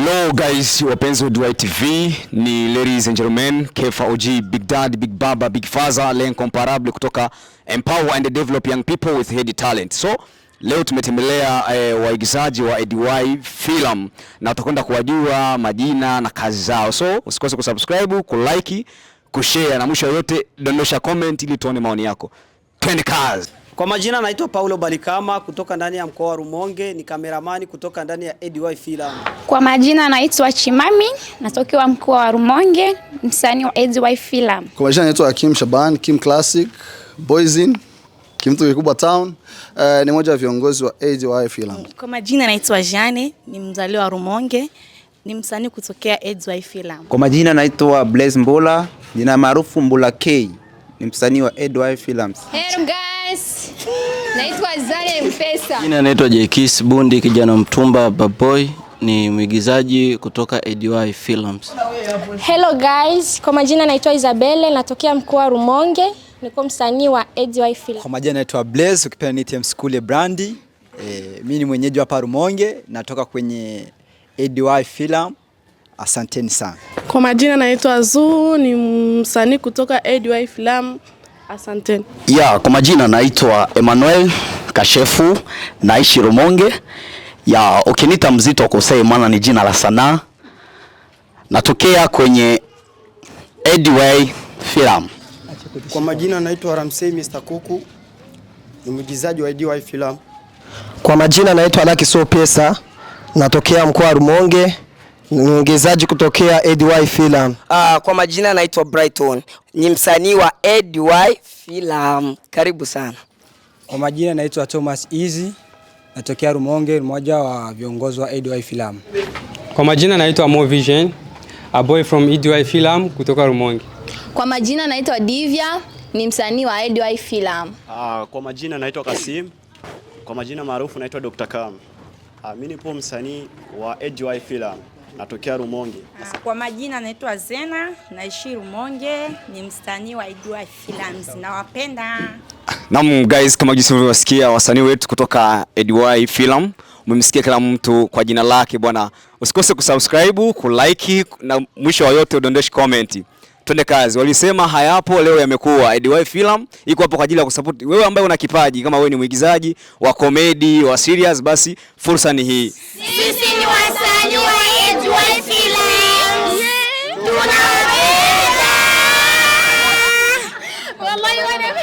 Hello guys, wapenzi wa Duai TV, ni ladies and gentlemen, Kefa OG, Big Dad, Big Baba, Big Faza, l'incomparable kutoka Empower and Develop Young People with Heady Talent. So, leo tumetembelea waigizaji wa EDY Film na tutakwenda kuwajua majina na kazi zao. So, usikose kusubscribe, kulike, kushare na mwisho yote dondosha comment ili tuone maoni yako. Twende kazi. Kwa majina naitwa Paulo Balikama kutoka ndani ya mkoa wa Rumonge, ni kameramani kutoka ndani ya EDY Film. Kwa majina naitwa Chimami, natokea mkoa wa Rumonge, msanii wa EDY Film. Kwa majina naitwa Kim Shaban, Kim Classic, Boyzin, Kim Tukikubwa Town, ni mmoja wa viongozi wa EDY Film. Kwa majina naitwa Jane, ni mzaliwa wa Rumonge, ni msanii kutokea EDY Film. Kwa majina naitwa Blaze Mbola, jina maarufu Mbola K, ni msanii wa EDY Films. Hello guys, naitwa Zale Mpesa. Jina naitwa Jekis Bundi, kijana mtumba baboy, ni mwigizaji kutoka EDY Films. Hello guys, kwa majina naitwa Isabelle, natokea mkoa wa Rumonge, niko msanii wa EDY Films. Kwa majina naitwa Blaze, ukipenda niite Mskule Brandi. Mimi ni mwenyeji hapa Rumonge, natoka kwenye EDY Film. Asanteni sana. Kwa majina naitwa Zuu, ni msanii kutoka EDY Film. Asanteni. Kwa majina naitwa Emmanuel Kashefu, naishi Rumonge. Ukinita Mzito Kosei maana ni jina la sanaa. Natokea kwenye EDY Film. Kwa majina naitwa Ramsey Mr. Kuku, ni mwigizaji wa EDY Film. Kwa majina naitwa Lucky So Pesa, natokea mkoa wa Rumonge, ni mwigizaji kutokea EDY Film. Kwa majina naitwa Brighton, ni msanii wa EDY Film. Karibu sana. Kwa majina naitwa Thomas Easy, natokea Rumonge, mmoja wa viongozi wa EDY Film. Kwa majina naitwa Mo Vision, a boy from EDY Film kutoka Rumonge. Kwa majina naitwa Divya, ni msanii wa EDY Film. Kwa majina naitwa Kasim, kwa majina maarufu naitwa Dr. Kam. Mimi nipo msanii wa EDY Film, natokea Rumonge. Kwa majina naitwa Zena, naishi Rumonge, ni msanii wa EDY Films. Nawapenda. Naam guys, kama jinsi mlivyosikia wasanii wetu kutoka EDY Film, umemsikia kila mtu kwa jina lake bwana. Usikose kusubscribe, kulike na mwisho wa yote udondoshe comment. Twende kazi. Walisema hayapo, leo yamekuwa. EDY Film iko hapo kwa ajili ya kusupport wewe ambaye una kipaji, kama wewe ni mwigizaji wa comedy, wa serious, basi fursa ni hii. Sisi ni wasanii wa EDY Film. Tunaweza. Wallahi wanapenda.